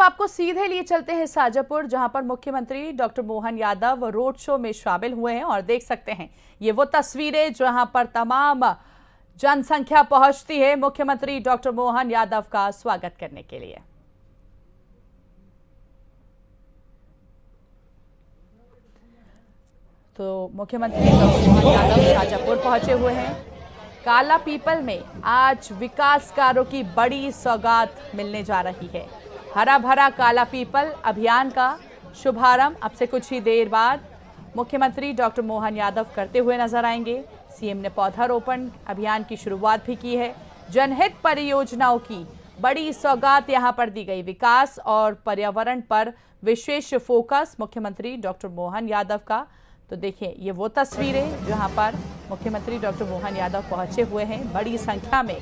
आपको सीधे लिए चलते हैं शाजापुर, जहां पर मुख्यमंत्री doctor Mohan Yadav road show में शामिल हुए हैं और देख सकते हैं ये वो तस्वीरें जहां पर तमाम जनसंख्या पहुंचती है मुख्यमंत्री डॉक्टर मोहन यादव का स्वागत करने के लिए। तो मुख्यमंत्री डॉक्टर मोहन यादव शाजापुर पहुंचे हुए हैं। काला पीपल में आज विकास कार्यों की बड़ी सौगात मिलने जा रही है। हरा भरा काला पीपल अभियान का शुभारंभ अब से कुछ ही देर बाद मुख्यमंत्री डॉक्टर मोहन यादव करते हुए नजर आएंगे। सीएम ने पौधारोपण अभियान की शुरुआत भी की है। जनहित परियोजनाओं की बड़ी सौगात यहां पर दी गई। विकास और पर्यावरण पर विशेष फोकस मुख्यमंत्री डॉक्टर मोहन यादव का। तो देखिए ये वो तस्वीरें जहां पर मुख्यमंत्री डॉक्टर मोहन यादव पहुंचे हुए हैं। बड़ी संख्या में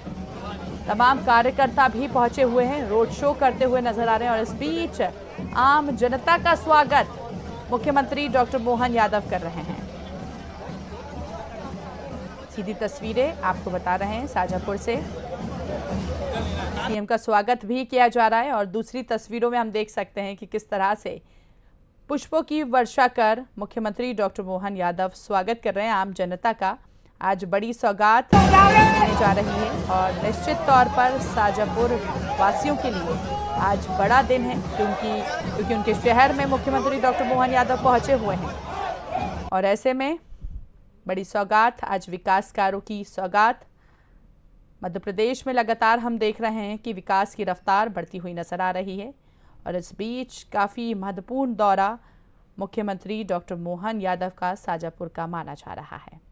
तमाम कार्यकर्ता भी पहुंचे हुए हैं, रोड शो करते हुए नजर आ रहे हैं और इस बीच आम जनता का स्वागत मुख्यमंत्री डॉक्टर मोहन यादव कर रहे हैं। सीधी तस्वीरें आपको बता रहे हैं शाजापुर से। सीएम का स्वागत भी किया जा रहा है और दूसरी तस्वीरों में हम देख सकते हैं कि किस तरह से पुष्पों की वर्षा कर मुख्यमंत्री डॉक्टर मोहन यादव स्वागत कर रहे हैं आम जनता का। आज बड़ी सौगात होने जा रही है और निश्चित तौर पर शाजापुर वासियों के लिए आज बड़ा दिन है क्योंकि उनके शहर में मुख्यमंत्री डॉक्टर मोहन यादव पहुंचे हुए हैं और ऐसे में बड़ी सौगात, आज विकास कार्यों की सौगात। मध्य प्रदेश में लगातार हम देख रहे हैं कि विकास की रफ्तार बढ़ती हुई नजर आ रही है और इस बीच काफ़ी महत्वपूर्ण दौरा मुख्यमंत्री डॉक्टर मोहन यादव का शाजापुर का माना जा रहा है।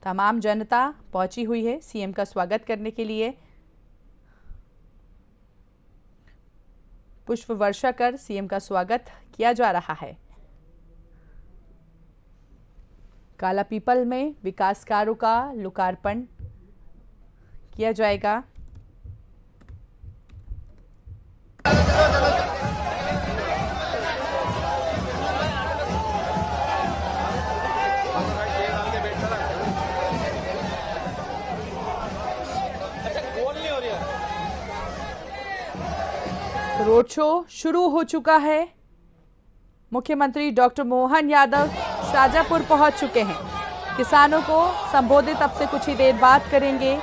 तमाम जनता पहुंची हुई है सीएम का स्वागत करने के लिए। पुष्प वर्षा कर सीएम का स्वागत किया जा रहा है। काला पीपल में विकास कार्यों का लोकार्पण किया जाएगा। रोड शो शुरू हो चुका है। मुख्यमंत्री डॉक्टर मोहन यादव शाजापुर पहुंच चुके हैं। किसानों को संबोधित अब से कुछ ही देर बाद करेंगे।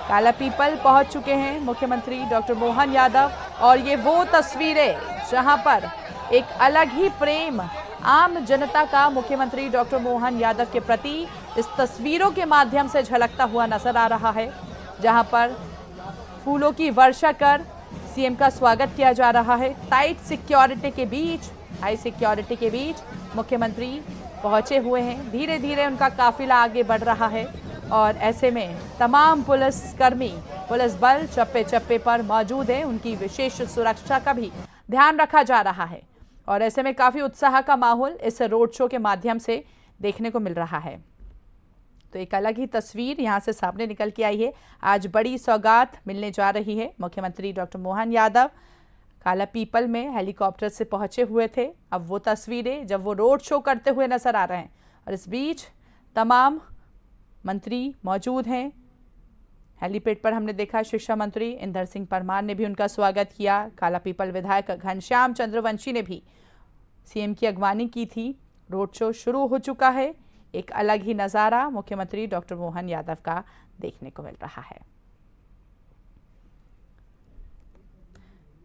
काला पीपल पहुंच चुके हैं मुख्यमंत्री डॉक्टर मोहन यादव और ये वो तस्वीरें जहां पर एक अलग ही प्रेम आम जनता का मुख्यमंत्री डॉक्टर मोहन यादव के प्रति इस तस्वीरों के माध्यम से झलकता हुआ नजर आ रहा है, जहां पर फूलों की वर्षा कर सीएम का स्वागत किया जा रहा है। टाइट सिक्योरिटी के बीच, हाई सिक्योरिटी के बीच मुख्यमंत्री पहुंचे हुए हैं। धीरे धीरे उनका काफिला आगे बढ़ रहा है और ऐसे में तमाम पुलिसकर्मी, पुलिस बल चप्पे चप्पे पर मौजूद है। उनकी विशेष सुरक्षा का भी ध्यान रखा जा रहा है और ऐसे में काफी उत्साह का माहौल इस रोड शो के माध्यम से देखने को मिल रहा है। तो एक अलग ही तस्वीर यहां से सामने निकल के आई है। आज बड़ी सौगात मिलने जा रही है। मुख्यमंत्री डॉक्टर मोहन यादव काला पीपल में हेलीकॉप्टर से पहुंचे हुए थे। अब वो तस्वीरें जब वो रोड शो करते हुए नजर आ रहे हैं और इस बीच तमाम मंत्री मौजूद हैं। हेलीपैड पर हमने देखा शिक्षा मंत्री इंदर सिंह परमार ने भी उनका स्वागत किया। काला पीपल विधायक घनश्याम चंद्रवंशी ने भी सीएम की अगवानी की थी। रोड शो शुरू हो चुका है। एक अलग ही नज़ारा मुख्यमंत्री डॉक्टर मोहन यादव का देखने को मिल रहा है।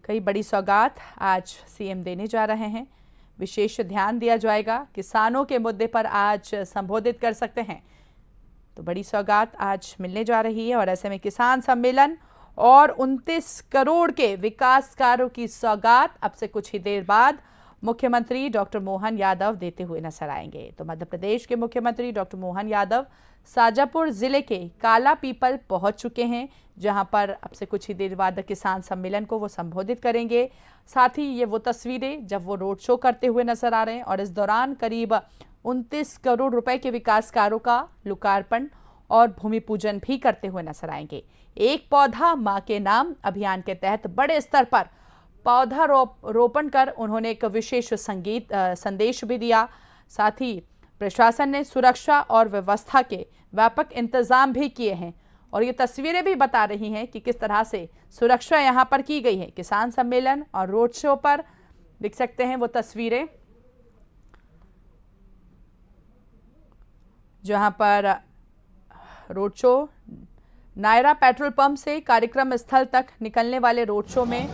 कई बड़ी सौगात आज सीएम देने जा रहे हैं। विशेष ध्यान दिया जाएगा। किसानों के मुद्दे पर आज संबोधित कर सकते हैं। तो बड़ी सौगात आज मिलने जा रही है और ऐसे में किसान सम्मेलन और 29 करोड़ के विकास कार्यों की सौगात अब से कुछ ही देर बाद मुख्यमंत्री डॉक्टर मोहन यादव देते हुए नजर आएंगे। तो मध्य प्रदेश के मुख्यमंत्री डॉक्टर मोहन यादव शाजापुर जिले के काला पीपल पहुंच चुके हैं, जहां पर अब से कुछ ही देर बाद किसान सम्मेलन को वो संबोधित करेंगे। साथ ही ये वो तस्वीरें जब वो रोड शो करते हुए नजर आ रहे हैं और इस दौरान करीब 29 करोड़ रुपए के विकास कार्यों का लोकार्पण और भूमि पूजन भी करते हुए नजर आएंगे। एक पौधा मां के नाम अभियान के तहत बड़े स्तर पर पौधा रोपण कर उन्होंने एक विशेष संदेश भी दिया। साथ ही प्रशासन ने सुरक्षा और व्यवस्था के व्यापक इंतजाम भी किए हैं और ये तस्वीरें भी बता रही हैं कि किस तरह से सुरक्षा यहाँ पर की गई है। किसान सम्मेलन और रोड शो पर देख सकते हैं वो तस्वीरें, जहां पर road show Nayara petrol pump से कार्यक्रम स्थल तक निकलने वाले रोड शो में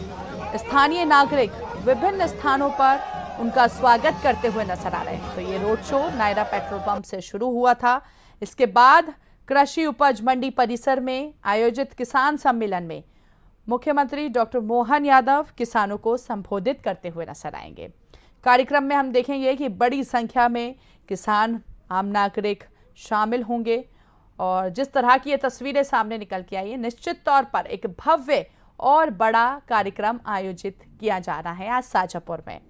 स्थानीय नागरिक विभिन्न स्थानों पर उनका स्वागत करते हुए नजर आ रहे हैं। तो ये road show Nayara petrol pump से शुरू हुआ था। इसके बाद कृषि उपज मंडी परिसर में आयोजित किसान सम्मेलन में मुख्यमंत्री डॉक्टर मोहन यादव किसानों को संबोधित करते हुए नजर आएंगे। कार्यक्रम में हम देखेंगे कि बड़ी संख्या में किसान, आम नागरिक शामिल होंगे और जिस तरह की ये तस्वीरें सामने निकल के आई है, निश्चित तौर पर एक भव्य और बड़ा कार्यक्रम आयोजित किया जा रहा है आज शाजापुर में।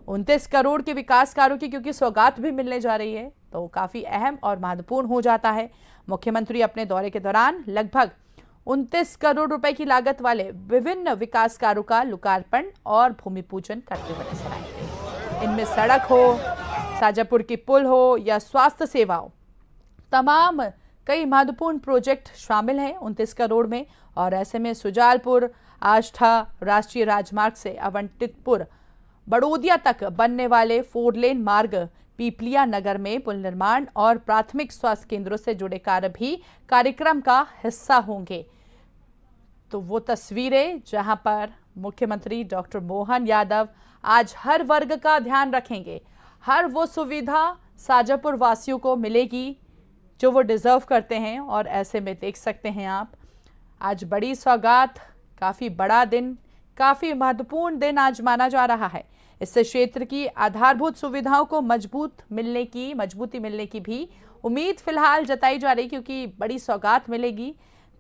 29 करोड़ के विकास कार्यों की क्योंकि सौगात भी मिलने जा रही है, तो काफी अहम और महत्वपूर्ण हो जाता है। मुख्यमंत्री अपने दौरे के दौरान लगभग 29 करोड़ रुपए की लागत वाले विभिन्न विकास कार्यों का लोकार्पण और भूमि पूजन करते हुए नजर आएंगे। इनमें सड़क हो, शाजापुर की पुल हो या स्वास्थ्य सेवाओं, तमाम कई महत्वपूर्ण प्रोजेक्ट शामिल हैं 29 करोड़ में। और ऐसे में सुजालपुर आष्ठा राष्ट्रीय राजमार्ग से अवंतितपुर बड़ोदिया तक बनने वाले 4 लेन मार्ग, पीपलिया नगर में पुल निर्माण और प्राथमिक स्वास्थ्य केंद्रों से जुड़े कार्य भी कार्यक्रम का हिस्सा होंगे। तो वो तस्वीरें जहां पर मुख्यमंत्री डॉक्टर मोहन यादव आज हर वर्ग का ध्यान रखेंगे, हर वो सुविधा शाजापुर वासियों को मिलेगी जो वो डिजर्व करते हैं। और ऐसे में देख सकते हैं आप, आज बड़ी सौगात, काफ़ी बड़ा दिन, काफ़ी महत्वपूर्ण दिन आज माना जा रहा है। इससे क्षेत्र की आधारभूत सुविधाओं को मजबूती मिलने की भी उम्मीद फिलहाल जताई जा रही, क्योंकि बड़ी सौगात मिलेगी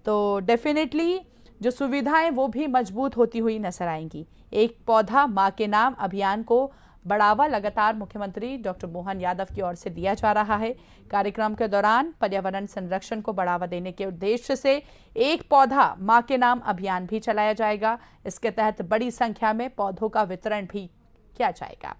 तो डेफिनेटली जो सुविधाएं वो भी मजबूत होती हुई नजर आएंगी। एक पौधा माँ के नाम अभियान को बढ़ावा लगातार मुख्यमंत्री डॉक्टर मोहन यादव की ओर से दिया जा रहा है। कार्यक्रम के दौरान पर्यावरण संरक्षण को बढ़ावा देने के उद्देश्य से एक पौधा माँ के नाम अभियान भी चलाया जाएगा। इसके तहत बड़ी संख्या में पौधों का वितरण भी किया जाएगा।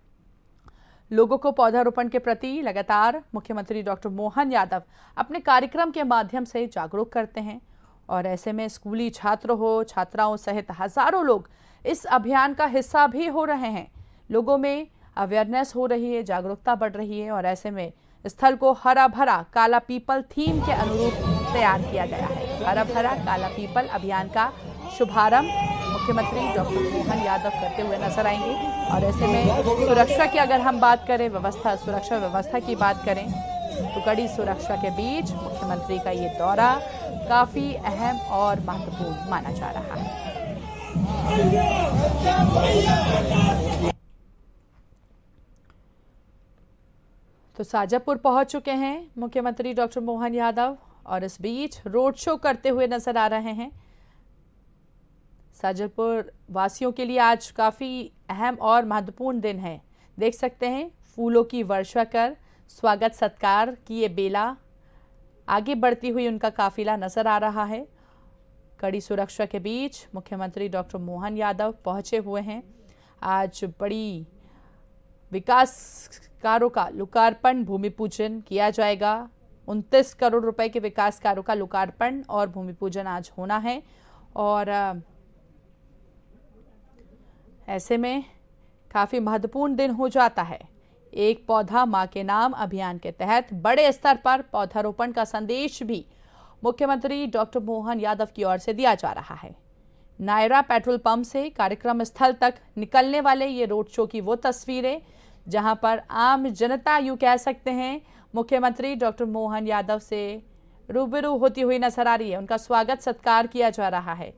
लोगों को पौधारोपण के प्रति लगातार मुख्यमंत्री डॉक्टर मोहन यादव अपने कार्यक्रम के माध्यम से जागरूक करते हैं। और ऐसे में स्कूली छात्र हो, छात्राओं सहित हजारों लोग इस अभियान का हिस्सा भी हो रहे हैं। लोगों में अवेयरनेस हो रही है, जागरूकता बढ़ रही है। और ऐसे में स्थल को हरा भरा काला पीपल थीम के अनुरूप तैयार किया गया है। हरा भरा काला पीपल अभियान का शुभारंभ मुख्यमंत्री डॉक्टर मोहन यादव करते हुए नजर आएंगे। और ऐसे में सुरक्षा की अगर हम बात करें, सुरक्षा व्यवस्था की बात करें, तो कड़ी सुरक्षा के बीच मुख्यमंत्री का ये दौरा काफी अहम और महत्वपूर्ण माना जा रहा है। तो शाजापुर पहुंच चुके हैं मुख्यमंत्री डॉक्टर मोहन यादव और इस बीच रोड शो करते हुए नजर आ रहे हैं। शाजापुर वासियों के लिए आज काफ़ी अहम और महत्वपूर्ण दिन है। देख सकते हैं फूलों की वर्षा कर स्वागत सत्कार की ये बेला, आगे बढ़ती हुई उनका काफिला नजर आ रहा है। कड़ी सुरक्षा के बीच मुख्यमंत्री डॉक्टर मोहन यादव पहुंचे हुए हैं। आज बड़ी विकास कार्यों का लोकार्पण, भूमि पूजन किया जाएगा। 29 करोड़ रुपए के विकास कार्यों का लोकार्पण और भूमि पूजन आज होना है। और ऐसे में काफ़ी महत्वपूर्ण दिन हो जाता है। एक पौधा माँ के नाम अभियान के तहत बड़े स्तर पर पौधारोपण का संदेश भी मुख्यमंत्री डॉक्टर मोहन यादव की ओर से दिया जा रहा है। नायरा पेट्रोल पंप से कार्यक्रम स्थल तक निकलने वाले ये रोड शो की वो तस्वीरें जहां पर आम जनता, यूँ कह सकते हैं, मुख्यमंत्री डॉक्टर मोहन यादव से रूबरू होती हुई नजर आ रही है। उनका स्वागत सत्कार किया जा रहा है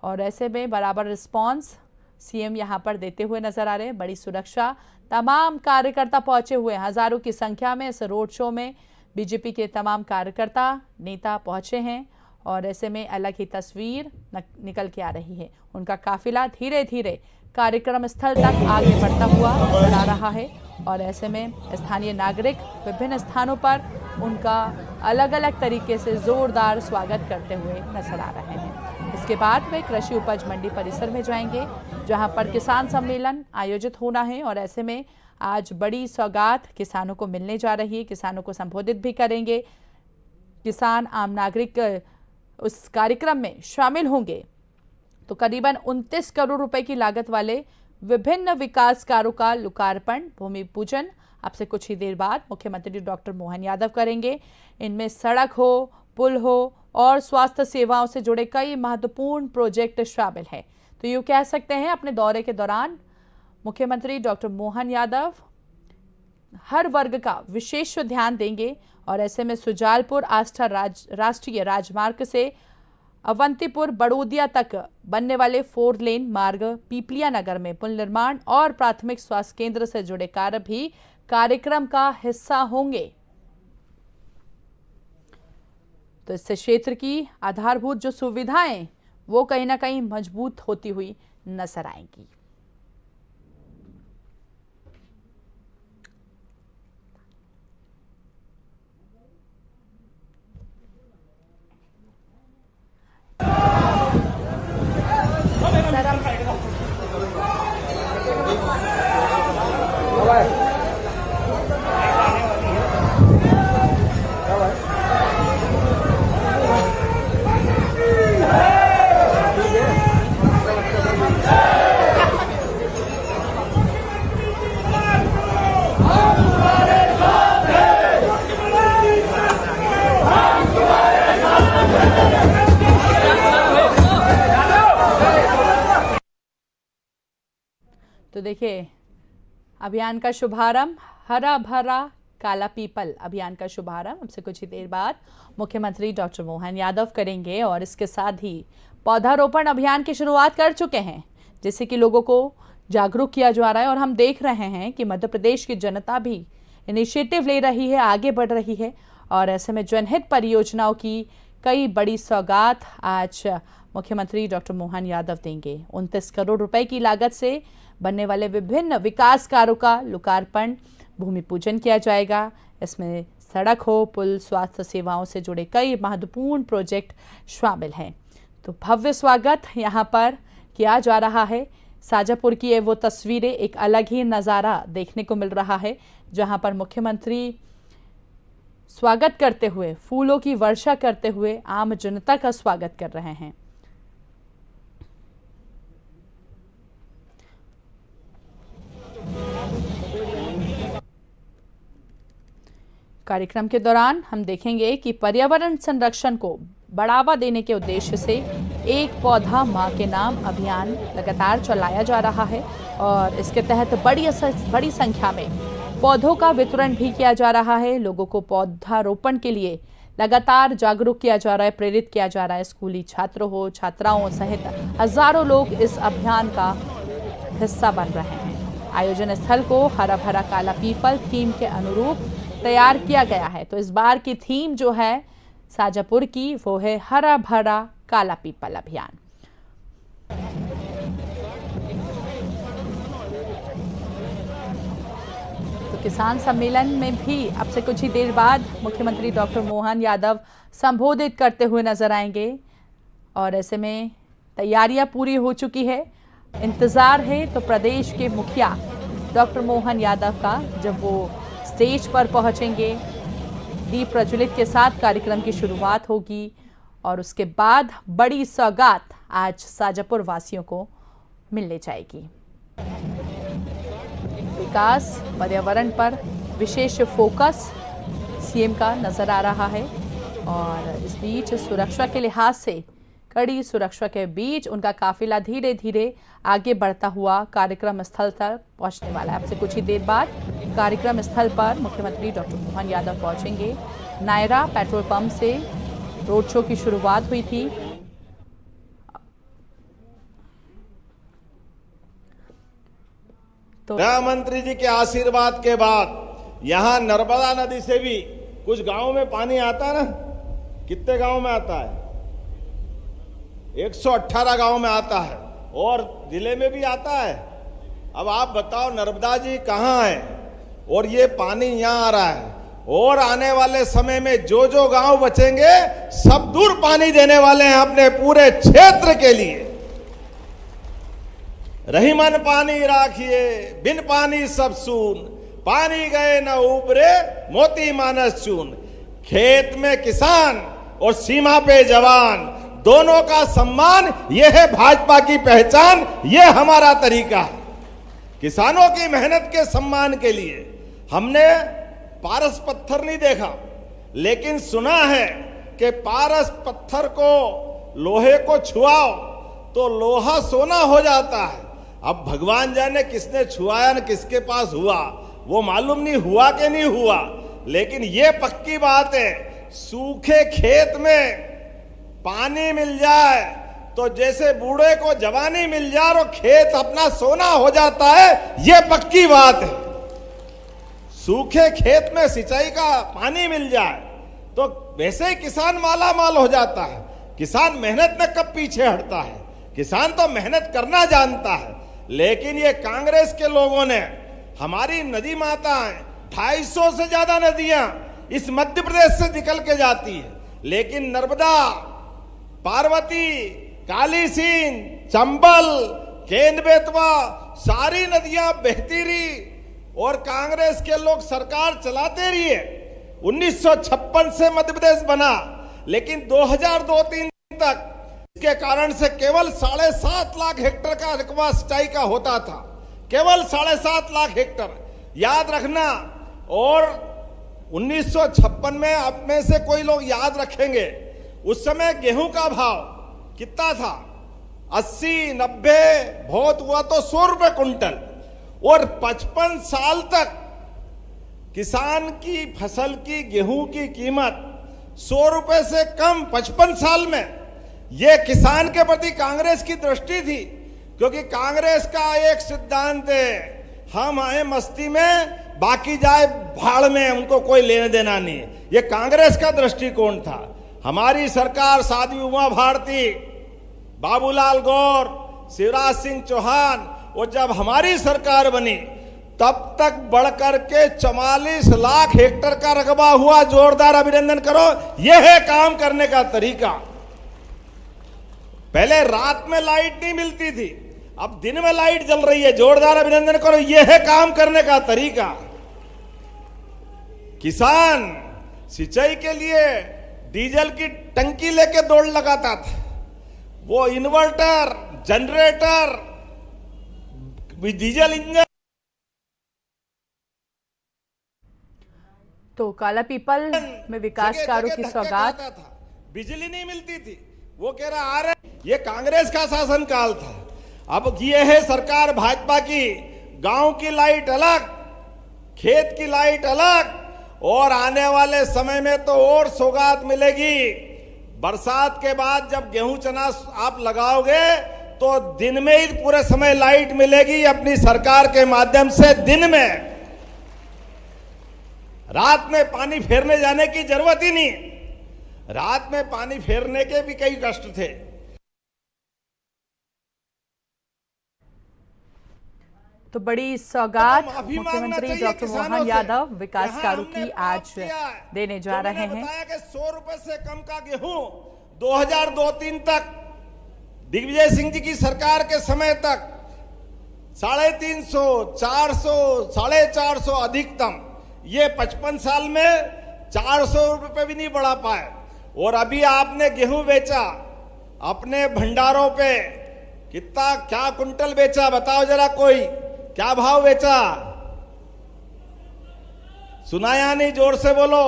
और ऐसे में बराबर रिस्पांस सीएम यहां पर देते हुए नजर आ रहे हैं। बड़ी सुरक्षा, तमाम कार्यकर्ता पहुंचे हुए हैं। हजारों की संख्या में इस रोड शो में बीजेपी के तमाम कार्यकर्ता, नेता पहुंचे हैं और ऐसे में अलग ही तस्वीर निकल के आ रही है। उनका काफिला धीरे धीरे कार्यक्रम स्थल तक आगे बढ़ता हुआ नजर आ रहा है और ऐसे में स्थानीय नागरिक विभिन्न स्थानों पर उनका अलग अलग तरीके से जोरदार स्वागत करते हुए नजर आ रहे हैं। इसके बाद वे कृषि उपज मंडी परिसर में जाएंगे जहां पर किसान सम्मेलन आयोजित होना है और ऐसे में आज बड़ी सौगात किसानों को मिलने जा रही है। किसानों को संबोधित भी करेंगे। किसान, आम नागरिक उस कार्यक्रम में शामिल होंगे। तो करीबन 29 करोड़ रुपए की लागत वाले विभिन्न विकास कार्यों का लोकार्पण, भूमि पूजन अब से कुछ ही देर बाद मुख्यमंत्री डॉक्टर मोहन यादव करेंगे। इनमें सड़क हो, पुल हो और स्वास्थ्य सेवाओं से जुड़े कई महत्वपूर्ण प्रोजेक्ट शामिल हैं। तो यूँ कह सकते हैं अपने दौरे के दौरान मुख्यमंत्री डॉक्टर मोहन यादव हर वर्ग का विशेष ध्यान देंगे और ऐसे में सुजालपुर आष्टा राष्ट्रीय राजमार्ग से अवंतीपुर बड़ोदिया तक बनने वाले 4 लेन मार्ग, पीपलिया नगर में पुल निर्माण और प्राथमिक स्वास्थ्य केंद्र से जुड़े कार्य भी कार्यक्रम का हिस्सा होंगे। तो इससे क्षेत्र की आधारभूत जो सुविधाएं वो कहीं ना कहीं मजबूत होती हुई नजर आएंगी। तो देखिए, अभियान का शुभारंभ, हरा भरा काला पीपल अभियान का शुभारंभ अब से कुछ ही देर बाद मुख्यमंत्री डॉक्टर मोहन यादव करेंगे और इसके साथ ही पौधारोपण अभियान की शुरुआत कर चुके हैं, जिससे कि लोगों को जागरूक किया जा रहा है। और हम देख रहे हैं कि मध्य प्रदेश की जनता भी इनिशिएटिव ले रही है, आगे बढ़ रही है और ऐसे में जनहित परियोजनाओं की कई बड़ी सौगात आज मुख्यमंत्री डॉक्टर मोहन यादव देंगे। 29 करोड़ रुपए की लागत से बनने वाले विभिन्न विकास कार्यों का लोकार्पण, भूमि पूजन किया जाएगा। इसमें सड़क हो, पुल, स्वास्थ्य सेवाओं से जुड़े कई महत्वपूर्ण प्रोजेक्ट शामिल हैं। तो भव्य स्वागत यहाँ पर किया जा रहा है। शाजापुर की ये वो तस्वीरें, एक अलग ही नज़ारा देखने को मिल रहा है, जहाँ पर मुख्यमंत्री स्वागत करते हुए, फूलों की वर्षा करते हुए आम जनता का स्वागत कर रहे हैं। कार्यक्रम के दौरान हम देखेंगे कि पर्यावरण संरक्षण को बढ़ावा देने के उद्देश्य से एक पौधा मां के नाम अभियान लगातार चलाया जा रहा है और इसके तहत बड़ी संख्या में पौधों का वितरण भी किया जा रहा है। लोगों को पौधारोपण के लिए लगातार जागरूक किया जा रहा है, प्रेरित किया जा रहा है। स्कूली छात्रों हो, छात्राओं सहित हजारों लोग इस अभियान का हिस्सा बन रहे हैं। आयोजन स्थल को हरा भरा काला पीपल थीम के अनुरूप तैयार किया गया है। तो इस बार की थीम जो है शाजापुर की, वो है हरा भरा काला पीपल अभियान। तो किसान सम्मेलन में भी अब से कुछ ही देर बाद मुख्यमंत्री डॉक्टर मोहन यादव संबोधित करते हुए नजर आएंगे और ऐसे में तैयारियां पूरी हो चुकी है। इंतजार है तो प्रदेश के मुखिया डॉक्टर मोहन यादव का, जब वो स्टेज पर पहुंचेंगे, दीप प्रज्वलित के साथ कार्यक्रम की शुरुआत होगी और उसके बाद बड़ी सौगात आज शाजापुर वासियों को मिलने जाएगी। विकास, पर्यावरण पर विशेष फोकस सीएम का नजर आ रहा है और इस बीच सुरक्षा के लिहाज से कड़ी सुरक्षा के बीच उनका काफिला धीरे धीरे आगे बढ़ता हुआ कार्यक्रम स्थल तक पहुंचने वाला है। अब से कुछ ही देर बाद कार्यक्रम स्थल पर मुख्यमंत्री डॉक्टर मोहन यादव पहुंचेंगे। नायरा पेट्रोल पंप से रोड शो की शुरुआत हुई थी। तो प्रधानमंत्री जी के आशीर्वाद के बाद यहाँ नर्मदा नदी से भी कुछ गांवों में पानी आता है ना। कितने गांव में आता है? 118 गांव में आता है और जिले में भी आता है। अब आप बताओ नर्मदा जी कहाँ है और ये पानी यहाँ आ रहा है और आने वाले समय में जो जो गांव बचेंगे सब दूर पानी देने वाले हैं अपने पूरे क्षेत्र के लिए। रहीमन पानी राखिए, बिन पानी सब सून, पानी गए न उबरे, मोती मानस चून। खेत में किसान और सीमा पे जवान, दोनों का सम्मान, यह है भाजपा की पहचान, यह हमारा तरीका है। किसानों की मेहनत के सम्मान के लिए हमने पारस पत्थर नहीं देखा, लेकिन सुना है कि पारस पत्थर को, लोहे को छुआओ तो लोहा सोना हो जाता है। अब भगवान जाने किसने छुआया न किसके पास हुआ, वो मालूम नहीं हुआ कि नहीं हुआ, लेकिन ये पक्की बात है, सूखे खेत में पानी मिल जाए तो जैसे बूढ़े को जवानी मिल जाए और खेत अपना सोना हो जाता है, ये पक्की बात है। सूखे खेत में सिंचाई का पानी मिल जाए तो वैसे ही किसान माला माल हो जाता है। किसान मेहनत में कब पीछे हटता है, किसान तो मेहनत करना जानता है। लेकिन ये कांग्रेस के लोगों ने हमारी नदी माताएं, 250 से ज्यादा नदियां इस मध्य प्रदेश से निकल के जाती है, लेकिन नर्मदा, पार्वती, काली सींध, चंबल, केन बेतवा, सारी नदियां बहती रही और कांग्रेस के लोग सरकार चलाते रहिए। 1956 से मध्य प्रदेश बना, लेकिन 2002-03 तक इसके कारण से केवल 7.5 लाख हेक्टेयर का रकबा सिंचाई का होता था, केवल 7.5 लाख हेक्टेयर, याद रखना। और 1956 में आप में से कोई लोग याद रखेंगे, उस समय गेहूं का भाव कितना था, 80-90, बहुत हुआ तो 100 रुपए कुंटल। और 55 साल तक किसान की फसल की, गेहूं की कीमत 100 रुपए से कम, 55 साल में। यह किसान के प्रति कांग्रेस की दृष्टि थी, क्योंकि कांग्रेस का एक सिद्धांत है, हम आए मस्ती में, बाकी जाए भाड़ में, उनको कोई लेने देना नहीं। यह कांग्रेस का दृष्टिकोण था। हमारी सरकार, साध्वी उमा भारती, बाबूलाल गौर, शिवराज सिंह चौहान, और जब हमारी सरकार बनी तब तक बढ़कर के 44 लाख हेक्टेयर का रकबा हुआ। जोरदार अभिनंदन करो, यह है काम करने का तरीका। पहले रात में लाइट नहीं मिलती थी, अब दिन में लाइट जल रही है। जोरदार अभिनंदन करो, यह है काम करने का तरीका। किसान सिंचाई के लिए डीजल की टंकी लेके दौड़ लगाता था, वो इन्वर्टर, जनरेटर, डीजल इंजन। तो काला पीपल में विकास कार्यों की सौगात, बिजली नहीं मिलती थी, वो कह रहा आ रहे। ये कांग्रेस का शासनकाल था। अब ये है सरकार भाजपा की, गांव की लाइट अलग, खेत की लाइट अलग, और आने वाले समय में तो और सौगात मिलेगी। बरसात के बाद जब गेहूं चना आप लगाओगे तो दिन में ही पूरे समय लाइट मिलेगी अपनी सरकार के माध्यम से। दिन में, रात में पानी फेरने जाने की जरूरत ही नहीं। रात में पानी फेरने के भी कई कष्ट थे। तो बड़ी सौगात मुख्यमंत्री डॉक्टर मोहन यादव विकास कार्यों की आज देने जा रहे हैं। बताया कि 100 रुपए से कम का गेहूं 2002-03 तक, दिग्विजय सिंह जी की सरकार के समय तक 350, 400, 450 अधिकतम। ये 55 साल में 400 रुपए भी नहीं बढ़ा पाए। और अभी आपने गेहूं बेचा अपने भंडारों पे, कितना क्या कुंटल बेचा बताओ जरा, कोई क्या भाव बेचा? सुनाया नहीं? जोर से बोलो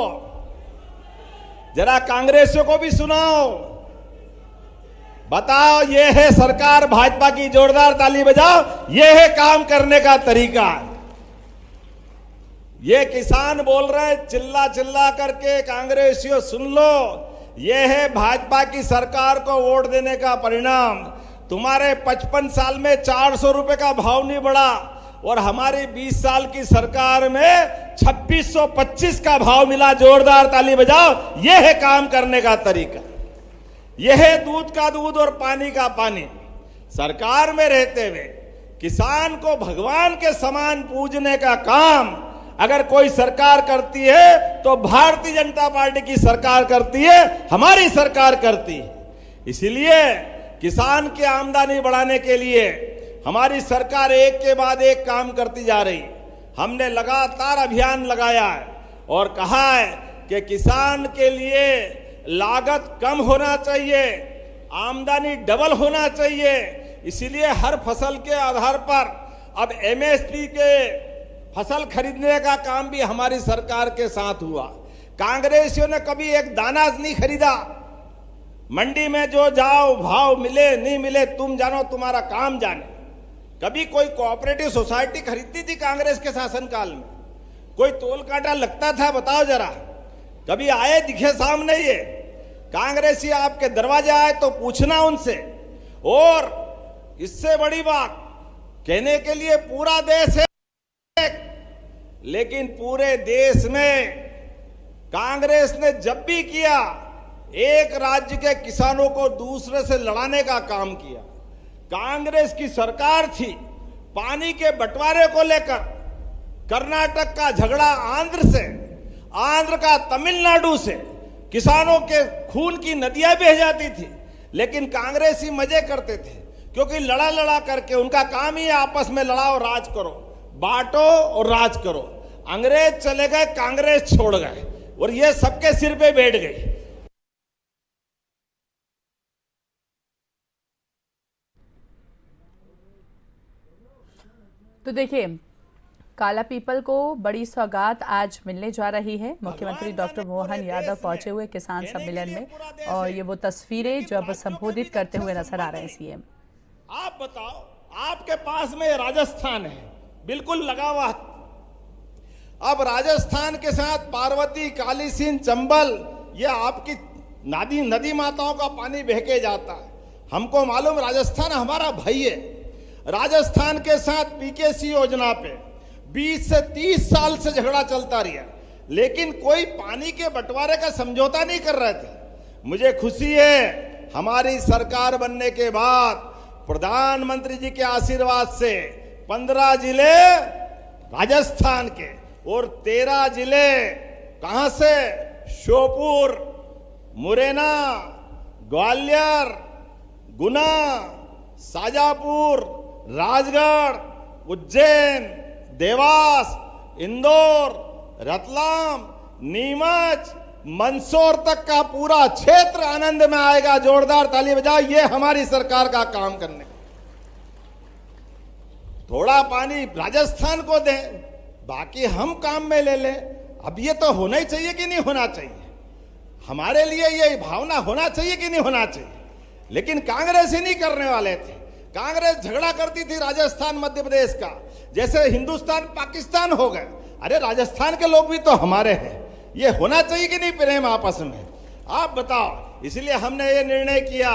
जरा, कांग्रेसियों को भी सुनाओ, बताओ। ये है सरकार भाजपा की, जोरदार ताली बजाओ। ये है काम करने का तरीका। ये किसान बोल रहे हैं चिल्ला चिल्ला करके, कांग्रेसियों सुन लो, ये है भाजपा की सरकार को वोट देने का परिणाम। तुम्हारे 55 साल में 400 रुपए का भाव नहीं बढ़ा, और हमारी 20 साल की सरकार में 2625 का भाव मिला। जोरदार ताली बजाओ। यह है काम करने का तरीका। यह है दूध का दूध और पानी का पानी। सरकार में रहते हुए किसान को भगवान के समान पूजने का काम अगर कोई सरकार करती है तो भारतीय जनता पार्टी की सरकार करती है, हमारी सरकार करती है। इसीलिए किसान की आमदनी बढ़ाने के लिए हमारी सरकार एक के बाद एक काम करती जा रही। हमने लगातार अभियान लगाया है और कहा है कि किसान के लिए लागत कम होना चाहिए, आमदनी डबल होना चाहिए। इसीलिए हर फसल के आधार पर अब एमएसपी के फसल खरीदने का काम भी हमारी सरकार के साथ हुआ। कांग्रेसियों ने कभी एक दाना नहीं खरीदा। मंडी में जो जाओ, भाव मिले नहीं मिले तुम जानो, तुम्हारा काम जाने। कभी कोई कोऑपरेटिव सोसाइटी खरीदती थी कांग्रेस के शासनकाल में? कोई तोल कांटा लगता था? बताओ जरा, कभी आए दिखे सामने? ये कांग्रेसी आपके दरवाजे आए तो पूछना उनसे। और इससे बड़ी बात कहने के लिए पूरा देश है, लेकिन पूरे देश में कांग्रेस ने जब भी किया, एक राज्य के किसानों को दूसरे से लड़ाने का काम किया। कांग्रेस की सरकार थी, पानी के बंटवारे को लेकर कर्नाटक का झगड़ा आंध्र से, आंध्र का तमिलनाडु से, किसानों के खून की नदियां बह जाती थी। लेकिन कांग्रेसी मजे करते थे, क्योंकि लड़ा लड़ा करके उनका काम ही आपस में लड़ाओ, राज करो, बांटो और राज करो। अंग्रेज चले गए, कांग्रेस छोड़ गए, और ये सबके सिर पे बैठ गई। तो देखिए, काला पीपल को बड़ी सौगात आज मिलने जा रही है। मुख्यमंत्री डॉक्टर मोहन यादव पहुंचे हुए किसान सम्मेलन में, और ये वो तस्वीरें जब संबोधित करते हुए नजर आ रहे हैं सीएम। आप बताओ, आपके पास में राजस्थान है, बिल्कुल लगा हुआ। अब राजस्थान के साथ पार्वती, काली सिंध, चंबल, ये आपकी नदी माताओं का पानी बह के जाता है। हमको मालूम राजस्थान हमारा भाई है। राजस्थान के साथ पीकेसी योजना पे 20 से 30 साल से झगड़ा चलता रहा, लेकिन कोई पानी के बंटवारे का समझौता नहीं कर रहे थे। मुझे खुशी है, हमारी सरकार बनने के बाद प्रधानमंत्री जी के आशीर्वाद से 15 जिले राजस्थान के और 13 जिले कहां से? श्योपुर, मुरैना, ग्वालियर, गुना, शाजापुर, राजगढ़, उज्जैन, देवास, इंदौर, रतलाम, नीमच, मंदसौर तक का पूरा क्षेत्र आनंद में आएगा। जोरदार ताली बजाओ, ये हमारी सरकार का काम करने। थोड़ा पानी राजस्थान को दें, बाकी हम काम में ले लें। अब ये तो होना ही चाहिए कि नहीं होना चाहिए? हमारे लिए ये भावना होना चाहिए कि नहीं होना चाहिए? लेकिन कांग्रेस ही नहीं करने वाले थे। कांग्रेस झगड़ा करती थी राजस्थान मध्य प्रदेश का, जैसे हिंदुस्तान पाकिस्तान हो गए। अरे राजस्थान के लोग भी तो हमारे हैं। ये होना चाहिए कि नहीं प्रेम आपस में? आप बताओ। इसलिए हमने ये निर्णय किया।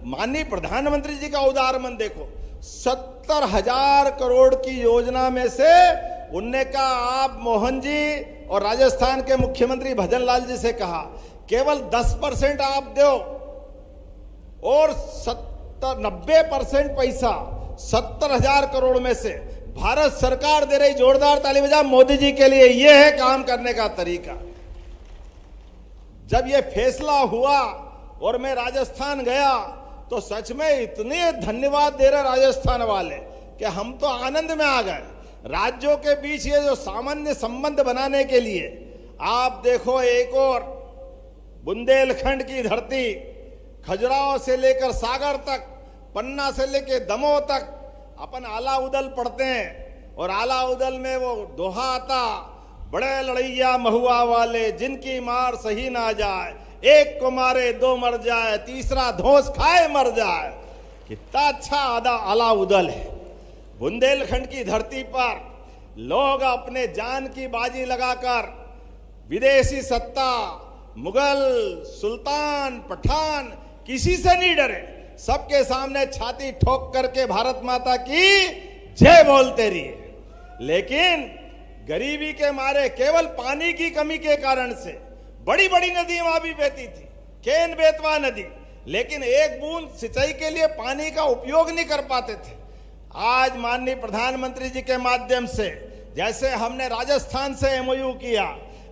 माननीय प्रधानमंत्री जी का उदार मन देखो, 70,000 करोड़ की योजना में से उनने कहा, आप मोहन जी और राजस्थान के मुख्यमंत्री भजन लाल जी से कहा, केवल 10% आप दो और 90% पैसा 70,000 करोड़ में से भारत सरकार दे रही। जोरदार ताली बजा मोदी जी के लिए। यह है काम करने का तरीका। जब यह फैसला हुआ और मैं राजस्थान गया तो सच में इतने धन्यवाद दे रहे राजस्थान वाले कि हम तो आनंद में आ गए। राज्यों के बीच ये जो सामान्य संबंध बनाने के लिए आप देखो, एक और बुंदेलखंड की धरती, खजुराहो से लेकर सागर तक, पन्ना से लेकर दमोह तक अपन आला उदल पढ़ते हैं, और आला उदल में वो दोहा आता, बड़े लड़ैया महुआ वाले जिनकी मार सही ना जाए, एक को मारे दो मर जाए, तीसरा धोस खाए मर जाए। कितना अच्छा आला उदल है। बुंदेलखंड की धरती पर लोग अपने जान की बाजी लगाकर विदेशी सत्ता, मुगल, सुल्तान, पठान, किसी से नहीं डरे। सबके सामने छाती ठोक करके भारत माता की जय बोलते रहिए। लेकिन गरीबी के मारे, केवल पानी की कमी के कारण से बड़ी बड़ी नदी वहां भी बहती थी, केन बेतवा नदी, लेकिन एक बूंद सिंचाई के लिए पानी का उपयोग नहीं कर पाते थे। आज माननीय प्रधानमंत्री जी के माध्यम से, जैसे हमने राजस्थान से एमओयू किया,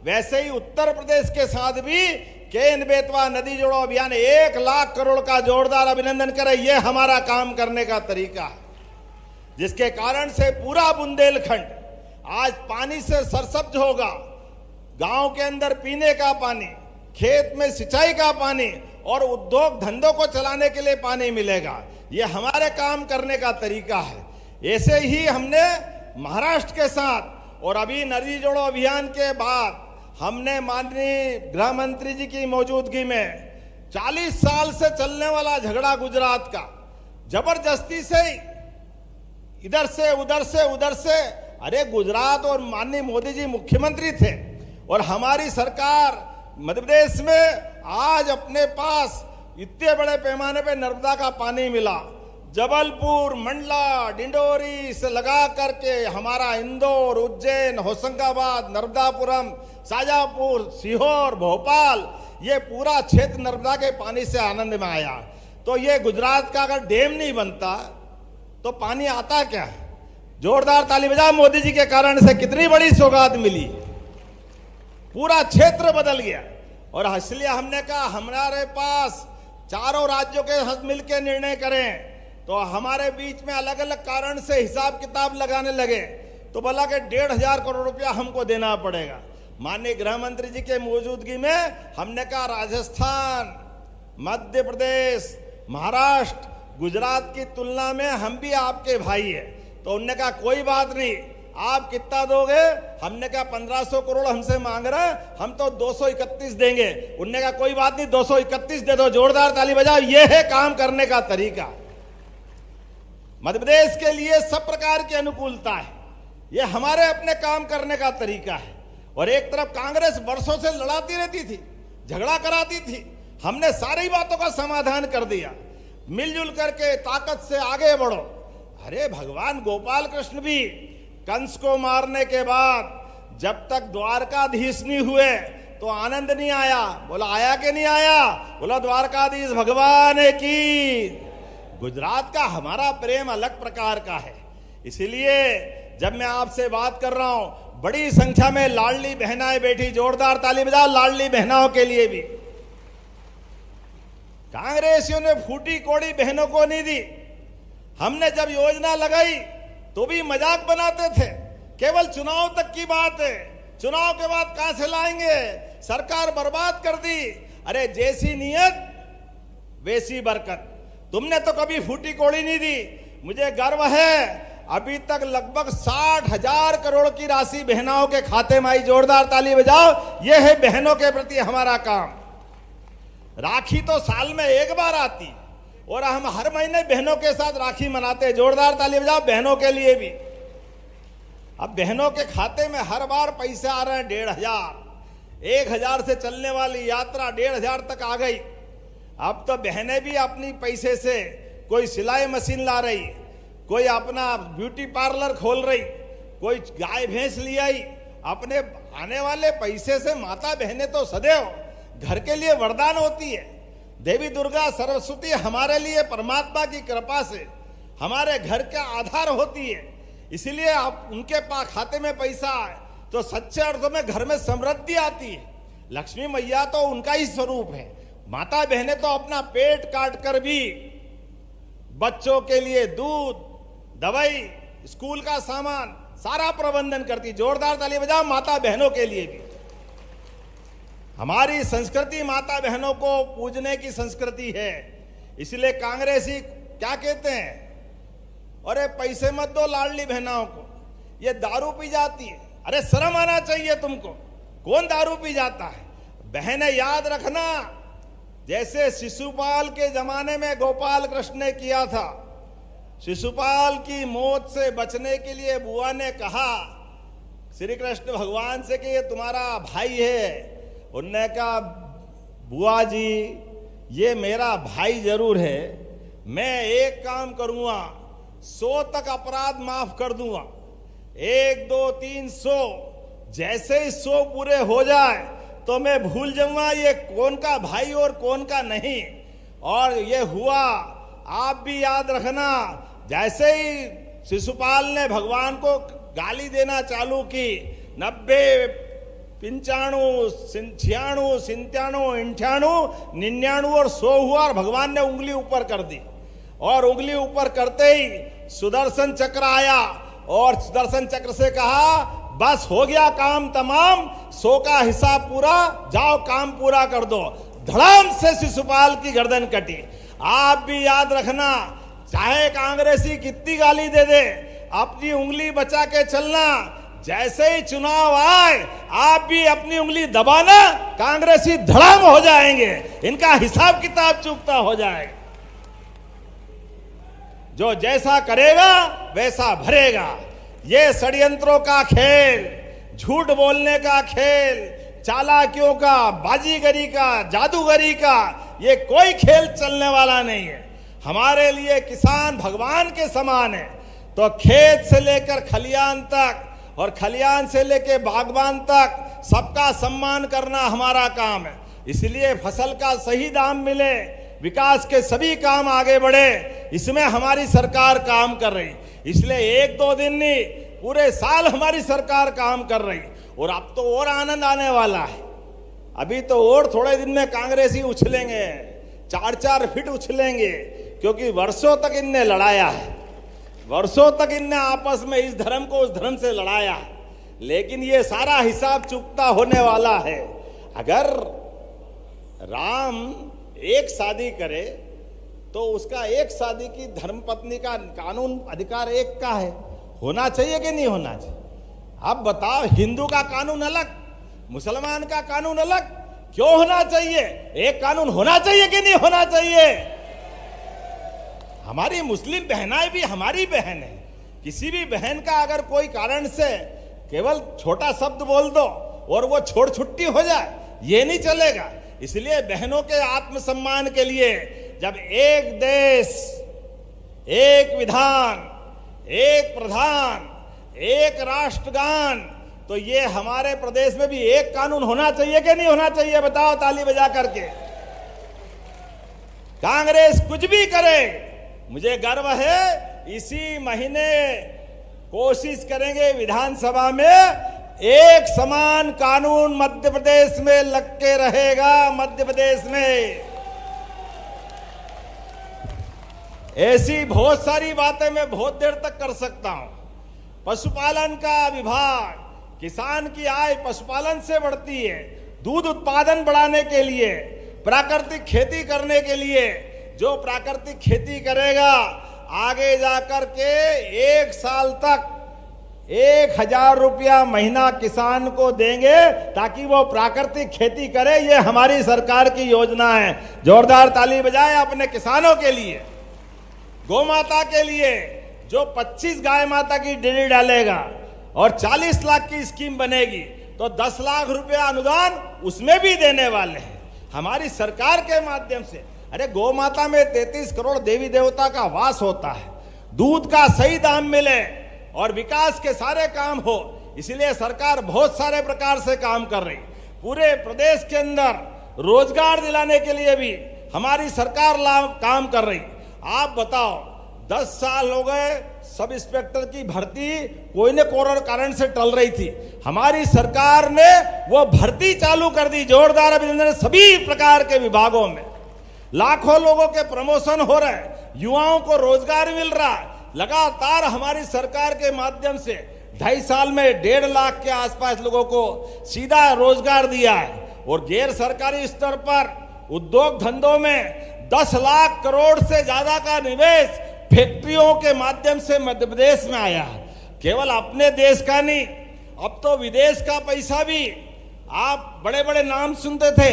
वैसे ही उत्तर प्रदेश के साथ भी केन बेतवा नदी जोड़ो अभियान 1 लाख करोड़ का जोरदार अभिनंदन करें। यह हमारा काम करने का तरीका है, जिसके कारण से पूरा बुंदेलखंड आज पानी से सरसब्ज होगा। गांव के अंदर पीने का पानी, खेत में सिंचाई का पानी और उद्योग धंधों को चलाने के लिए पानी मिलेगा। ये हमारे काम करने का तरीका है। ऐसे ही हमने महाराष्ट्र के साथ और अभी नदी जोड़ो अभियान के बाद हमने माननीय गृह मंत्री जी की मौजूदगी में 40 साल से चलने वाला झगड़ा गुजरात का जबरदस्ती से इधर से उधर से अरे गुजरात और माननीय मोदी जी मुख्यमंत्री थे और हमारी सरकार मध्य प्रदेश में आज अपने पास इतने बड़े पैमाने पे नर्मदा का पानी मिला। जबलपुर, मंडला, डिंडोरी से लगा करके हमारा इंदौर, उज्जैन, होशंगाबाद, नर्मदापुरम, शाजापुर, सीहोर, भोपाल, ये पूरा क्षेत्र नर्मदा के पानी से आनंद में आया। तो ये गुजरात का अगर डैम नहीं बनता तो पानी आता क्या है? जोरदार ताली बजाओ मोदी जी के कारण से कितनी बड़ी सौगात मिली, पूरा क्षेत्र बदल गया। और इसलिए हमने कहा हमारे पास चारों राज्यों के साथ मिलकर निर्णय करें। तो हमारे बीच में अलग अलग कारण से हिसाब किताब लगाने लगे तो बोला कि 1,500 करोड़ रुपया हमको देना पड़ेगा। माननीय गृह मंत्री जी के मौजूदगी में हमने कहा राजस्थान, मध्य प्रदेश, महाराष्ट्र, गुजरात की तुलना में हम भी आपके भाई है। तो उन्होंने कहा कोई बात नहीं, आप कितना दोगे? हमने कहा 1500 करोड़ हमसे मांग रहे हैं, हम तो 231 देंगे। उन्होंने कहा कोई बात नहीं, 231 दे दो। जोरदार ताली बजाओ। ये है काम करने का तरीका। मध्य प्रदेश के लिए सब प्रकार की अनुकूलता है। ये हमारे अपने काम करने का तरीका है। और एक तरफ कांग्रेस वर्षों से लड़ाती रहती थी, झगड़ा कराती थी, हमने सारी बातों का समाधान कर दिया। मिलजुल करके ताकत से आगे बढ़ो। अरे भगवान गोपाल कृष्ण भी कंस को मारने के बाद जब तक द्वारकाधीश नहीं हुए तो आनंद नहीं आया। बोला आया कि नहीं आया? बोला द्वारकाधीश भगवान की। गुजरात का हमारा प्रेम अलग प्रकार का है। इसीलिए जब मैं आपसे बात कर रहा हूं, बड़ी संख्या में लाडली बहनाएं बैठी। जोरदार ताली बजाओ लाडली बहनाओं के लिए भी। कांग्रेसियों ने फूटी कोड़ी बहनों को नहीं दी। हमने जब योजना लगाई तो भी मजाक बनाते थे, केवल चुनाव तक की बात है, चुनाव के बाद कहां से लाएंगे, सरकार बर्बाद कर दी। अरे जैसी नीयत वैसी बरकत। तुमने तो कभी फूटी कोड़ी नहीं दी। मुझे गर्व है अभी तक लगभग 60,000 करोड़ की राशि बहनों के खाते में आई। जोरदार ताली बजाओ। यह है बहनों के प्रति हमारा काम। राखी तो साल में एक बार आती और हम हर महीने बहनों के साथ राखी मनाते हैं। जोरदार ताली बजाओ बहनों के लिए भी। अब बहनों के खाते में हर बार पैसे आ रहे हैं 1,500। 1,000 से चलने वाली यात्रा 1,500 तक आ गई। अब तो बहनें भी अपनी पैसे से कोई सिलाई मशीन ला रही, कोई अपना ब्यूटी पार्लर खोल रही, कोई गाय भैंस ले आई। अपने आने वाले पैसे से माता बहनें तो सदैव घर के लिए वरदान होती है। देवी दुर्गा सरस्वती हमारे लिए परमात्मा की कृपा से हमारे घर का आधार होती है। इसलिए आप उनके पास खाते में पैसा आए तो सच्चे अर्थों में घर में समृद्धि आती है। लक्ष्मी मैया तो उनका ही स्वरूप है। माता बहनें तो अपना पेट काट कर भी बच्चों के लिए दूध, दवाई, स्कूल का सामान सारा प्रबंधन करती। जोरदार ताली बजाओ माता बहनों के लिए भी। हमारी संस्कृति माता बहनों को पूजने की संस्कृति है। इसलिए कांग्रेसी क्या कहते हैं, अरे पैसे मत दो लाडली बहनों को, ये दारू पी जाती है। अरे शर्म आना चाहिए तुमको। कौन दारू पी जाता है? बहनें याद रखना, जैसे शिशुपाल के जमाने में गोपाल कृष्ण ने किया था। शिशुपाल की मौत से बचने के लिए बुआ ने कहा श्री कृष्ण भगवान से कि ये तुम्हारा भाई है। उन्होंने कहा बुआ जी ये मेरा भाई जरूर है, मैं एक काम करूंगा, 100 तक अपराध माफ कर दूंगा। 1, 2, 3, 100। जैसे ही 100 पूरे हो जाए तो मैं भूल जाऊंगा ये कौन का भाई और कौन का नहीं। और ये हुआ। आप भी याद रखना, जैसे ही शिशुपाल ने भगवान को गाली देना चालू की, 90, 95, 96, 97, 98, 99 और 100 हुआ और भगवान ने उंगली ऊपर कर दी। और उंगली ऊपर करते ही सुदर्शन चक्र आया और सुदर्शन चक्र से कहा बस हो गया काम तमाम, 100 का हिसाब पूरा, जाओ काम पूरा कर दो। धड़ाम से शिशुपाल की गर्दन कटी। आप भी याद रखना, चाहे कांग्रेसी कितनी गाली दे दे, अपनी उंगली बचा के चलना। जैसे ही चुनाव आए आप भी अपनी उंगली दबाना, कांग्रेसी धड़ाम हो जाएंगे, इनका हिसाब किताब चूकता हो जाएगा। जो जैसा करेगा वैसा भरेगा। ये षड्यंत्रों का खेल, झूठ बोलने का खेल, चालाकियों का, बाजीगरी का, जादूगरी का, ये कोई खेल चलने वाला नहीं है। हमारे लिए किसान भगवान के समान है। तो खेत से लेकर खलियान तक और खलियान से लेकर बागबान तक सबका सम्मान करना हमारा काम है। इसलिए फसल का सही दाम मिले, विकास के सभी काम आगे बढ़े, इसमें हमारी सरकार काम कर रही। इसलिए 1-2 दिन नहीं, पूरे साल हमारी सरकार काम कर रही। और अब तो और आनंद आने वाला है। अभी तो और थोड़े दिन में कांग्रेसी उछलेंगे, 4-4 फीट उछलेंगे, क्योंकि वर्षों तक इनने लड़ाया है। वर्षों तक इनने आपस में इस धर्म को उस धर्म से लड़ाया है। लेकिन ये सारा हिसाब चुकता होने वाला है। अगर राम एक शादी करे तो उसका एक शादी की धर्मपत्नी का कानून अधिकार एक का है, होना चाहिए कि नहीं होना चाहिए? अब बताओ, हिंदू का कानून अलग, मुसलमान का कानून अलग, क्यों होना चाहिए? एक कानून होना चाहिए कि नहीं होना चाहिए? हमारी मुस्लिम बहनाएं भी हमारी बहन है। किसी भी बहन का अगर कोई कारण से केवल छोटा शब्द बोल दो और वो छोड़ छुट्टी हो जाए, ये नहीं चलेगा। इसलिए बहनों के आत्मसम्मान के लिए जब एक देश, एक विधान, एक प्रधान, एक राष्ट्रगान, तो ये हमारे प्रदेश में भी एक कानून होना चाहिए कि नहीं होना चाहिए? बताओ ताली बजा करके। कांग्रेस कुछ भी करे, मुझे गर्व है, इसी महीने कोशिश करेंगे विधानसभा में एक समान कानून मध्य प्रदेश में लग के रहेगा। मध्य प्रदेश में ऐसी बहुत सारी बातें मैं बहुत देर तक कर सकता हूं। पशुपालन का विभाग, किसान की आय पशुपालन से बढ़ती है। दूध उत्पादन बढ़ाने के लिए, प्राकृतिक खेती करने के लिए, जो प्राकृतिक खेती करेगा आगे जाकर के 1 साल तक 1000 रुपया महीना किसान को देंगे ताकि वो प्राकृतिक खेती करे। ये हमारी सरकार की योजना है। जोरदार ताली बजाएं अपने किसानों के लिए। गौ माता के लिए जो 25 गाय माता की डेयरी डालेगा और 40 लाख की स्कीम बनेगी, तो 10 लाख रुपया अनुदान उसमें भी देने वाले हैं हमारी सरकार के माध्यम से। अरे गौ माता में 33 करोड़ देवी देवता का वास होता है। दूध का सही दाम मिले और विकास के सारे काम हो, इसलिए सरकार बहुत सारे प्रकार से काम कर रही। पूरे प्रदेश के अंदर रोजगार दिलाने के लिए भी हमारी सरकार काम कर रही। आप बताओ, 10 साल हो गए सब इंस्पेक्टर की भर्ती कोई न कोई कारण से टल रही थी। हमारी सरकार ने वो भर्ती चालू कर दी। जोरदार अभिनंदन। सभी प्रकार के विभागों में लाखों लोगों के प्रमोशन हो रहे हैं, युवाओं को रोजगार मिल रहा है। लगातार हमारी सरकार के माध्यम से 2.5 साल में 1.5 लाख के आसपास लोगों को सीधा रोजगार दिया है। और गैर सरकारी स्तर पर उद्योग धंधों में 10 लाख करोड़ से ज्यादा का निवेश फैक्ट्रियों के माध्यम से मध्य प्रदेश में आया है। केवल अपने देश का नहीं, अब तो विदेश का पैसा भी। आप बड़े बड़े नाम सुनते थे,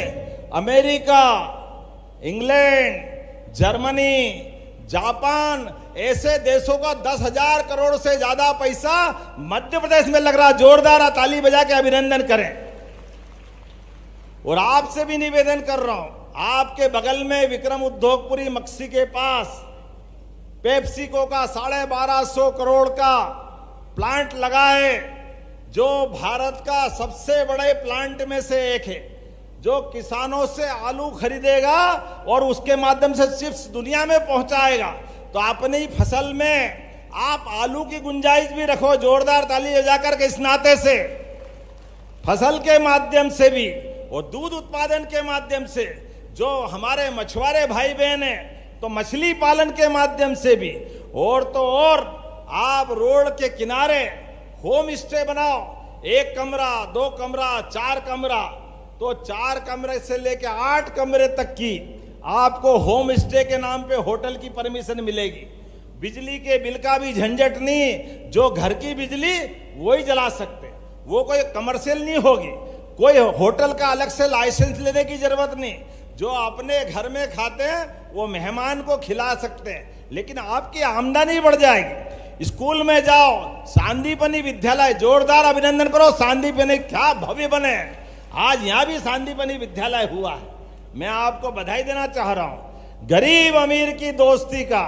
अमेरिका, इंग्लैंड, जर्मनी, जापान, ऐसे देशों का 10,000 करोड़ से ज्यादा पैसा मध्य प्रदेश में लग रहा। जोरदार ताली बजा के अभिनंदन करें। और आपसे भी निवेदन कर रहा हूं, आपके बगल में विक्रम उद्योगपुरी मक्सी के पास पेप्सिको का 1250 करोड़ का प्लांट लगा है, जो भारत का सबसे बड़े प्लांट में से एक है, जो किसानों से आलू खरीदेगा और उसके माध्यम से चिप्स दुनिया में पहुंचाएगा। तो अपनी फसल में आप आलू की गुंजाइश भी रखो। जोरदार ताली बजाकर के इस नाते से फसल के माध्यम से भी और दूध उत्पादन के माध्यम से, जो हमारे मछुआरे भाई बहन हैं तो मछली पालन के माध्यम से भी, और तो और आप रोड के किनारे होम स्टे बनाओ, 1 कमरा, 2 कमरा, 4 कमरा, तो 4 कमरे से लेकर 8 कमरे तक की आपको होम स्टे के नाम पे होटल की परमिशन मिलेगी। बिजली के बिल का भी झंझट नहीं, जो घर की बिजली वही जला सकते, वो कोई कमर्शियल नहीं होगी, कोई होटल का अलग से लाइसेंस लेने की जरूरत नहीं। जो अपने घर में खाते हैं वो मेहमान को खिला सकते हैं, लेकिन आपकी आमदनी बढ़ जाएगी। स्कूल में जाओ, सांदीपनि विद्यालय, जोरदार अभिनंदन करो, सांदीपनि क्या भव्य बने। आज यहां भी सांदीपनि विद्यालय हुआ है, मैं आपको बधाई देना चाह रहा हूं। गरीब अमीर की दोस्ती का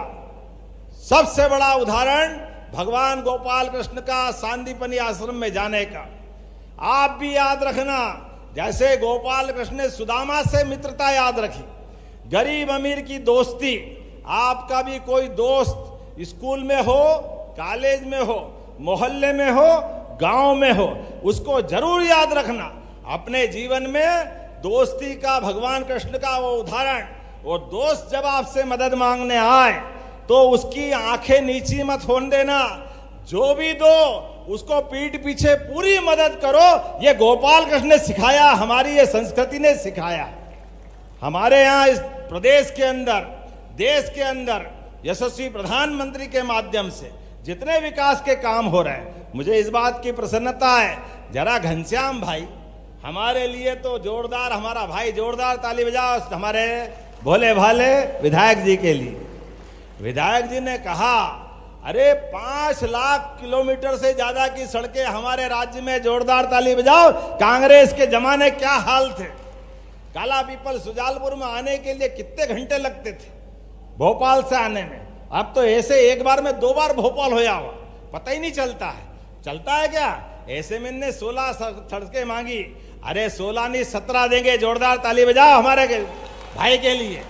सबसे बड़ा उदाहरण भगवान गोपाल कृष्ण का सांदीपनि आश्रम में जाने का। आप भी याद रखना, जैसे गोपाल कृष्ण ने सुदामा से मित्रता याद रखी, गरीब अमीर की दोस्ती। आपका भी कोई दोस्त स्कूल में हो, कॉलेज में हो, मोहल्ले में हो, गांव में हो, उसको जरूर याद रखना। अपने जीवन में दोस्ती का, भगवान कृष्ण का वो उदाहरण। और दोस्त जब आपसे मदद मांगने आए तो उसकी आंखें नीची मत होने देना, जो भी दो उसको पीठ पीछे पूरी मदद करो। ये गोपाल कृष्ण ने सिखाया, हमारी ये संस्कृति ने सिखाया। हमारे यहाँ इस प्रदेश के अंदर, देश के अंदर यशस्वी प्रधानमंत्री के माध्यम से जितने विकास के काम हो रहे हैं, मुझे इस बात की प्रसन्नता है। जरा घनश्याम भाई हमारे लिए तो जोरदार, हमारा भाई जोरदार ताली बजाओ हमारे भोले भाले विधायक जी के लिए। विधायक जी ने कहा, अरे 5 लाख किलोमीटर से ज्यादा की सड़कें हमारे राज्य में, जोरदार ताली बजाओ। कांग्रेस के जमाने क्या हाल थे, काला पीपल सुजालपुर में आने के लिए कितने घंटे लगते थे भोपाल से आने में। अब तो ऐसे एक बार में 2 बार भोपाल होया हुआ, पता ही नहीं चलता है। चलता है क्या? ऐसे में ने 16 सड़कें मांगी, अरे 16 नहीं 17 देंगे। जोरदार ताली बजाओ हमारे भाई के लिए।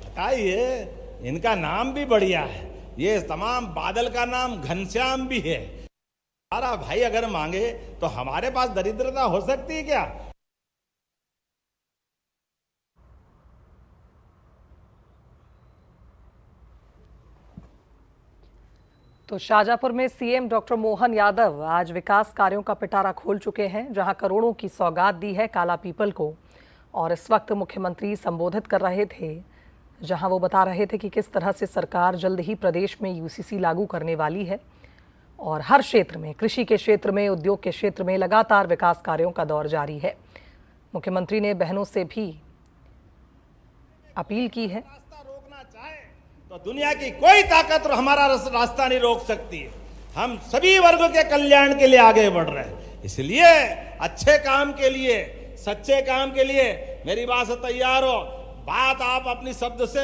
बताइए, इनका नाम भी बढ़िया है, ये तमाम बादल का नाम घनश्याम भी है। हमारा भाई अगर मांगे तो हमारे पास दरिद्रता हो सकती है क्या? तो शाहजहांपुर में सीएम डॉक्टर मोहन यादव आज विकास कार्यों का पिटारा खोल चुके हैं, जहां करोड़ों की सौगात दी है काला पीपल को। और इस वक्त मुख्यमंत्री संबोधित कर रहे थे, जहां वो बता रहे थे कि किस तरह से सरकार जल्द ही प्रदेश में यूसीसी लागू करने वाली है और हर क्षेत्र में, कृषि के क्षेत्र में, उद्योग के क्षेत्र में लगातार विकास कार्यों का दौर जारी है। मुख्यमंत्री ने बहनों से भी अपील की है, रोकना चाहे तो दुनिया की कोई ताकत हमारा रास्ता नहीं रोक सकती है। हम सभी वर्गों के कल्याण के लिए आगे बढ़ रहे हैं, इसलिए अच्छे काम के लिए, सच्चे काम के लिए मेरी बात से तैयार हो। बात आप अपनी शब्द से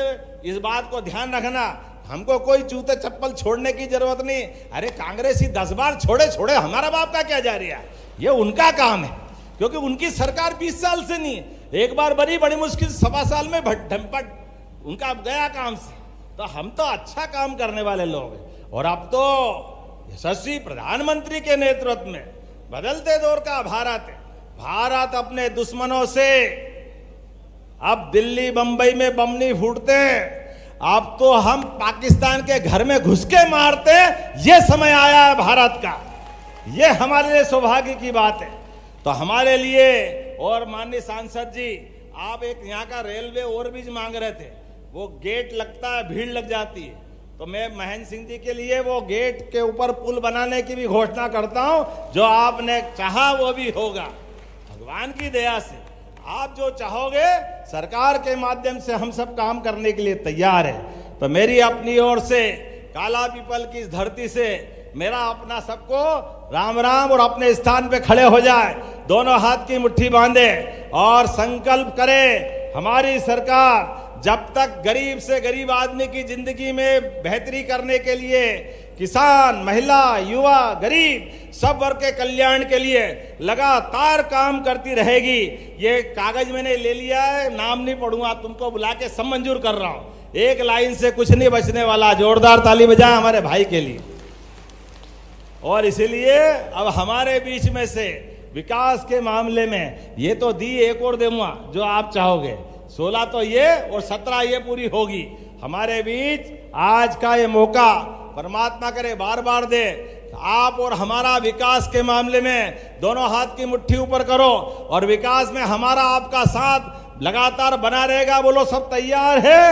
इस बात को ध्यान रखना, हमको कोई जूते चप्पल छोड़ने की जरूरत नहीं। अरे कांग्रेसी 10 बार छोड़े हमारा बाप का क्या जा रहा है, ये उनका काम है, क्योंकि उनकी सरकार 20 साल से नहीं, एक बार बड़ी मुश्किल 1.25 साल में ढमपट उनका गया काम से। तो हम तो अच्छा काम करने वाले लोग हैं। और अब तो यशस्वी प्रधानमंत्री के नेतृत्व में बदलते दौर का भारत है। भारत अपने दुश्मनों से, अब दिल्ली बंबई में बम नहीं फूटते, अब तो हम पाकिस्तान के घर में घुस के मारते हैं। ये समय आया है भारत का, ये हमारे लिए सौभाग्य की बात है। तो हमारे लिए, और माननीय सांसद जी, आप एक यहाँ का रेलवे ओवरब्रिज मांग रहे थे, वो गेट लगता है, भीड़ लग जाती है, तो मैं महेंद्र सिंह जी के लिए वो गेट के ऊपर पुल बनाने की भी घोषणा करता हूं। जो आपने चाहा वो भी होगा, भगवान की दया से। आप जो चाहोगे, सरकार के माध्यम से हम सब काम करने के लिए तैयार है। तो मेरी अपनी ओर से, काला पीपल की इस धरती से मेरा अपना सबको राम राम, और अपने स्थान पे खड़े हो जाए, दोनों हाथ की मुट्ठी बांधे और संकल्प करे, हमारी सरकार जब तक गरीब से गरीब आदमी की जिंदगी में बेहतरी करने के लिए, किसान, महिला, युवा, गरीब सब वर्ग के कल्याण के लिए लगातार काम करती रहेगी। ये कागज मैंने ले लिया है, नाम नहीं पढ़ूंगा, तुमको बुला के सब मंजूर कर रहा हूं। एक लाइन से कुछ नहीं बचने वाला। जोरदार ताली बजाएं हमारे भाई के लिए। और इसलिए अब हमारे बीच में से विकास के मामले में ये तो दी, एक और दूंगा जो आप चाहोगे। 16 तो ये और 17 ये पूरी होगी। हमारे बीच आज का ये मौका परमात्मा करे बार बार दे। आप और हमारा विकास के मामले में दोनों हाथ की मुट्ठी ऊपर करो और विकास में हमारा आपका साथ लगातार बना रहेगा। बोलो सब तैयार है?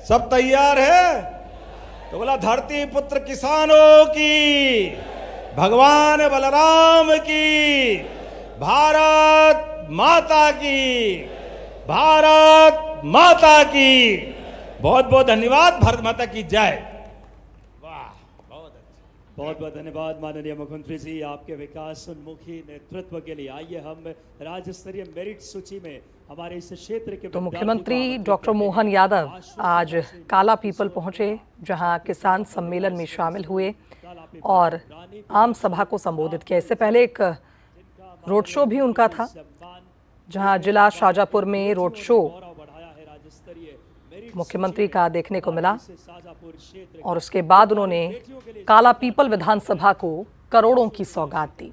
सब तैयार है? तो बोला धरती पुत्र किसानों की, भगवान बलराम की, भारत माता की, भारत माता की। बहुत बहुत धन्यवाद। भारत माता की जय। बहुत बहुत धन्यवाद माननीय मुख्यमंत्री जी, आपके विकास उन्मुखी नेतृत्व के लिए। आइए हम राज्य स्तरीय मेरिट सूची में हमारे इस क्षेत्र के तो मुख्यमंत्री डॉक्टर मोहन यादव आज काला पीपल पहुंचे, जहां किसान सम्मेलन में शामिल हुए और आम सभा को संबोधित किया। इससे पहले एक रोड शो भी उनका था, जहां जिला शाजापुर में रोड शो मुख्यमंत्री का देखने को मिला और उसके बाद उन्होंने काला पीपल विधानसभा को करोड़ों की सौगात दी।